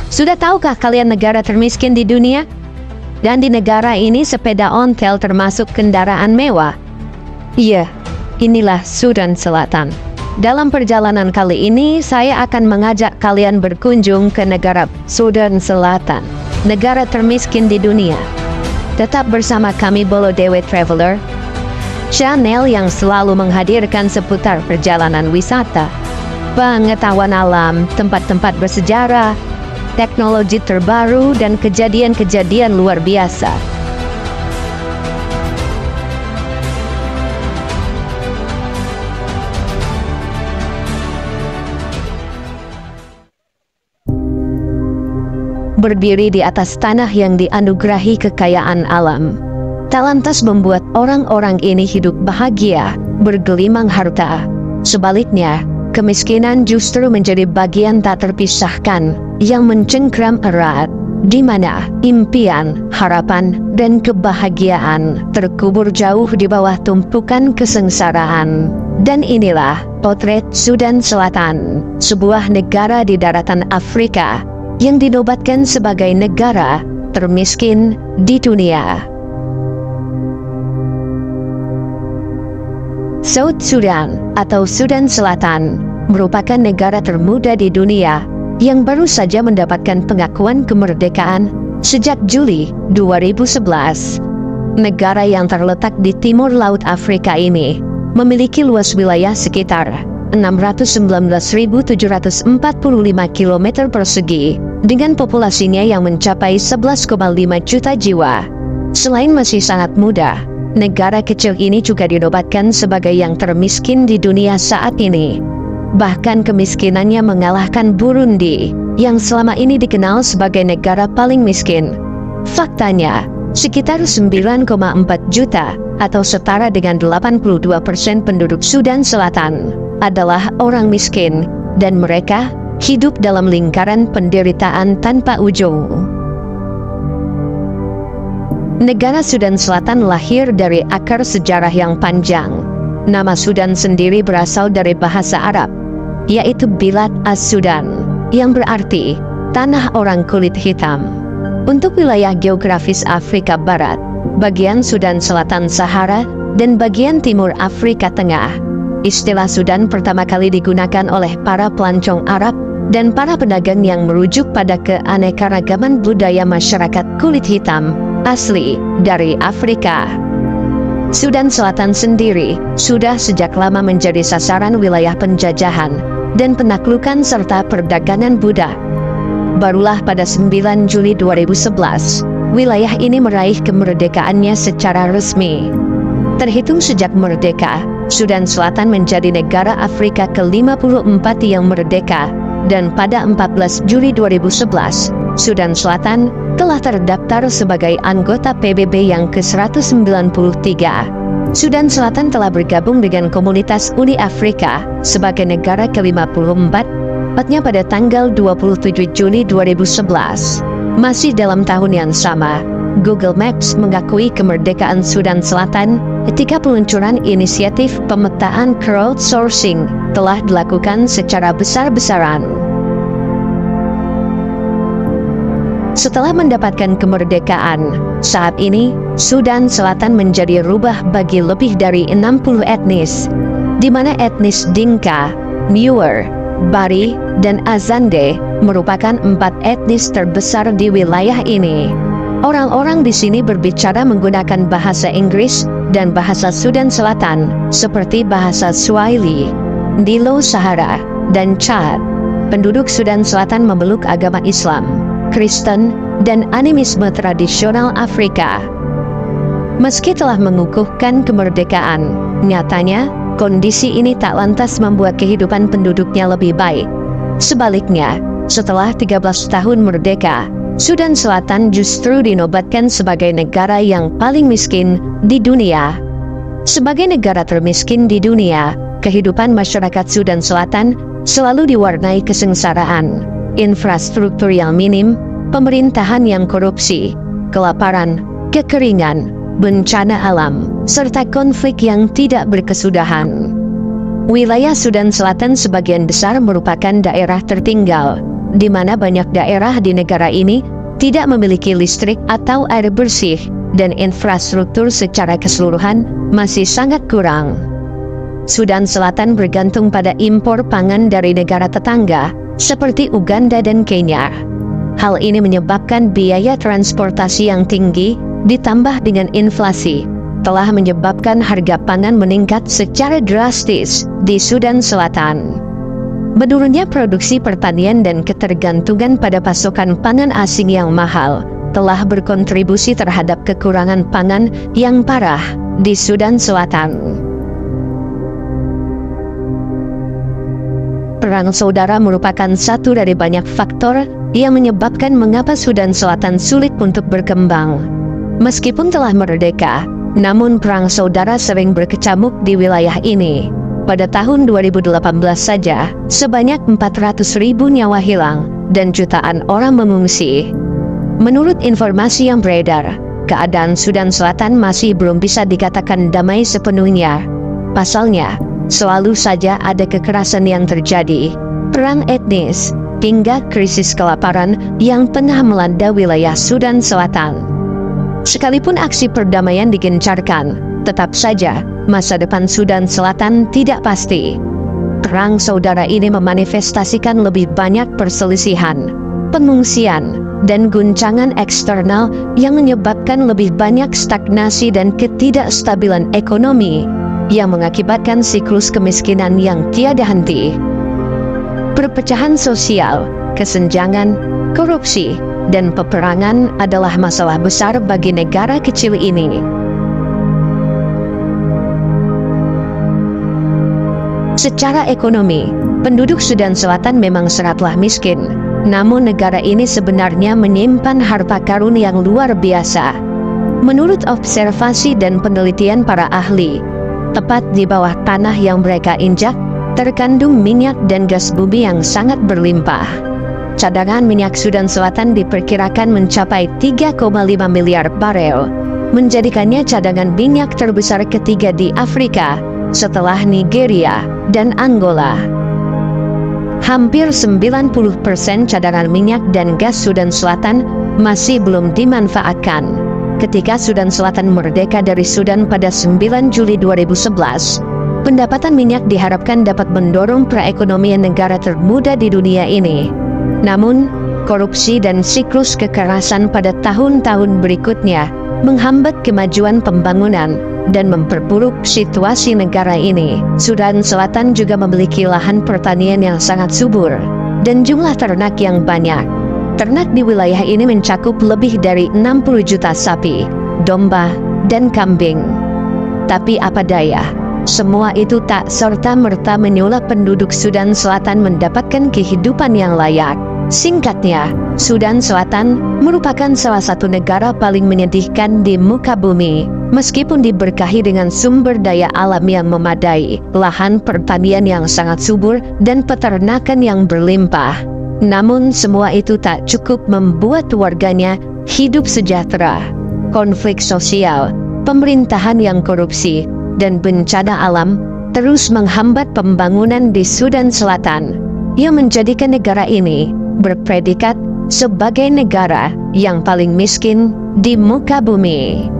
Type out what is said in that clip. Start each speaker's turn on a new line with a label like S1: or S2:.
S1: Sudah tahukah kalian negara termiskin di dunia? Dan di negara ini sepeda ontel termasuk kendaraan mewah. Iya, inilah Sudan Selatan. Dalam perjalanan kali ini, saya akan mengajak kalian berkunjung ke negara Sudan Selatan, negara termiskin di dunia. Tetap bersama kami Bolo Dewe Traveler, channel yang selalu menghadirkan seputar perjalanan wisata, pengetahuan alam, tempat-tempat bersejarah, teknologi terbaru, dan kejadian-kejadian luar biasa. Berdiri di atas tanah yang dianugerahi kekayaan alam, tak lantas membuat orang-orang ini hidup bahagia, bergelimang harta. Sebaliknya, kemiskinan justru menjadi bagian tak terpisahkan yang mencengkram erat, di mana impian, harapan, dan kebahagiaan terkubur jauh di bawah tumpukan kesengsaraan. Dan inilah potret Sudan Selatan, sebuah negara di daratan Afrika yang dinobatkan sebagai negara termiskin di dunia. South Sudan atau Sudan Selatan merupakan negara termuda di dunia yang baru saja mendapatkan pengakuan kemerdekaan sejak Juli 2011. Negara yang terletak di timur Laut Afrika ini memiliki luas wilayah sekitar 619.745 km persegi dengan populasinya yang mencapai 11,5 juta jiwa. Selain masih sangat muda, negara kecil ini juga dinobatkan sebagai yang termiskin di dunia saat ini. Bahkan kemiskinannya mengalahkan Burundi yang selama ini dikenal sebagai negara paling miskin. Faktanya, sekitar 9,4 juta atau setara dengan 82% penduduk Sudan Selatan adalah orang miskin, dan mereka hidup dalam lingkaran penderitaan tanpa ujung. Negara Sudan Selatan lahir dari akar sejarah yang panjang. Nama Sudan sendiri berasal dari bahasa Arab, yaitu Bilad as-Sudan, yang berarti tanah orang kulit hitam. Untuk wilayah geografis Afrika Barat, bagian Sudan Selatan Sahara, dan bagian timur Afrika Tengah, istilah Sudan pertama kali digunakan oleh para pelancong Arab dan para pedagang yang merujuk pada keanekaragaman budaya masyarakat kulit hitam asli dari Afrika. Sudan Selatan sendiri sudah sejak lama menjadi sasaran wilayah penjajahan dan penaklukan serta perdagangan budak. Barulah pada 9 Juli 2011, wilayah ini meraih kemerdekaannya secara resmi. Terhitung sejak merdeka, Sudan Selatan menjadi negara Afrika ke-54 yang merdeka, dan pada 14 Juli 2011, Sudan Selatan telah terdaftar sebagai anggota PBB yang ke-193. Sudan Selatan telah bergabung dengan Komunitas Uni Afrika sebagai negara ke-54, tepatnya pada tanggal 27 Juni 2011. Masih dalam tahun yang sama, Google Maps mengakui kemerdekaan Sudan Selatan ketika peluncuran inisiatif pemetaan crowdsourcing telah dilakukan secara besar-besaran. Setelah mendapatkan kemerdekaan, saat ini Sudan Selatan menjadi rubah bagi lebih dari 60 etnis, di mana etnis Dinka, Nuer, Bari, dan Azande merupakan 4 etnis terbesar di wilayah ini. Orang-orang di sini berbicara menggunakan bahasa Inggris dan bahasa Sudan Selatan seperti bahasa Swahili, Nilo Sahara, dan Chad. Penduduk Sudan Selatan memeluk agama Islam, Kristen, dan animisme tradisional Afrika. Meski telah mengukuhkan kemerdekaan, nyatanya kondisi ini tak lantas membuat kehidupan penduduknya lebih baik. Sebaliknya, setelah 13 tahun merdeka, Sudan Selatan justru dinobatkan sebagai negara yang paling miskin di dunia. Sebagai negara termiskin di dunia, kehidupan masyarakat Sudan Selatan selalu diwarnai kesengsaraan, infrastruktur yang minim, pemerintahan yang korupsi, kelaparan, kekeringan, bencana alam, serta konflik yang tidak berkesudahan. Wilayah Sudan Selatan sebagian besar merupakan daerah tertinggal, di mana banyak daerah di negara ini tidak memiliki listrik atau air bersih, dan infrastruktur secara keseluruhan masih sangat kurang. Sudan Selatan bergantung pada impor pangan dari negara tetangga, seperti Uganda dan Kenya. Hal ini menyebabkan biaya transportasi yang tinggi, ditambah dengan inflasi, telah menyebabkan harga pangan meningkat secara drastis di Sudan Selatan. Menurunnya produksi pertanian dan ketergantungan pada pasokan pangan asing yang mahal telah berkontribusi terhadap kekurangan pangan yang parah di Sudan Selatan. Perang saudara merupakan satu dari banyak faktor yang menyebabkan mengapa Sudan Selatan sulit untuk berkembang. Meskipun telah merdeka, namun perang saudara sering berkecamuk di wilayah ini. Pada tahun 2018 saja, sebanyak 400.000 nyawa hilang dan jutaan orang mengungsi. Menurut informasi yang beredar, keadaan Sudan Selatan masih belum bisa dikatakan damai sepenuhnya. Pasalnya, selalu saja ada kekerasan yang terjadi, perang etnis, hingga krisis kelaparan yang tengah melanda wilayah Sudan Selatan. Sekalipun aksi perdamaian digencarkan, tetap saja masa depan Sudan Selatan tidak pasti. Perang saudara ini memanifestasikan lebih banyak perselisihan, pengungsian, dan guncangan eksternal yang menyebabkan lebih banyak stagnasi dan ketidakstabilan ekonomi, yang mengakibatkan siklus kemiskinan yang tiada henti. Perpecahan sosial, kesenjangan, korupsi, dan peperangan adalah masalah besar bagi negara kecil ini. Secara ekonomi, penduduk Sudan Selatan memang sangatlah miskin, namun negara ini sebenarnya menyimpan harta karun yang luar biasa. Menurut observasi dan penelitian para ahli, tepat di bawah tanah yang mereka injak, terkandung minyak dan gas bumi yang sangat berlimpah. Cadangan minyak Sudan Selatan diperkirakan mencapai 3,5 miliar barel, menjadikannya cadangan minyak terbesar ketiga di Afrika, setelah Nigeria dan Angola. Hampir 90% cadangan minyak dan gas Sudan Selatan masih belum dimanfaatkan. Ketika Sudan Selatan merdeka dari Sudan pada 9 Juli 2011, pendapatan minyak diharapkan dapat mendorong perekonomian negara termuda di dunia ini. Namun, korupsi dan siklus kekerasan pada tahun-tahun berikutnya menghambat kemajuan pembangunan dan memperburuk situasi negara ini. Sudan Selatan juga memiliki lahan pertanian yang sangat subur dan jumlah ternak yang banyak. Ternak di wilayah ini mencakup lebih dari 60 juta sapi, domba, dan kambing. Tapi apa daya, semua itu tak serta-merta menyulap penduduk Sudan Selatan mendapatkan kehidupan yang layak. Singkatnya, Sudan Selatan merupakan salah satu negara paling menyedihkan di muka bumi. Meskipun diberkahi dengan sumber daya alam yang memadai, lahan pertanian yang sangat subur, dan peternakan yang berlimpah, namun semua itu tak cukup membuat warganya hidup sejahtera. Konflik sosial, pemerintahan yang korupsi, dan bencana alam terus menghambat pembangunan di Sudan Selatan, yang menjadikan negara ini berpredikat sebagai negara yang paling miskin di muka bumi.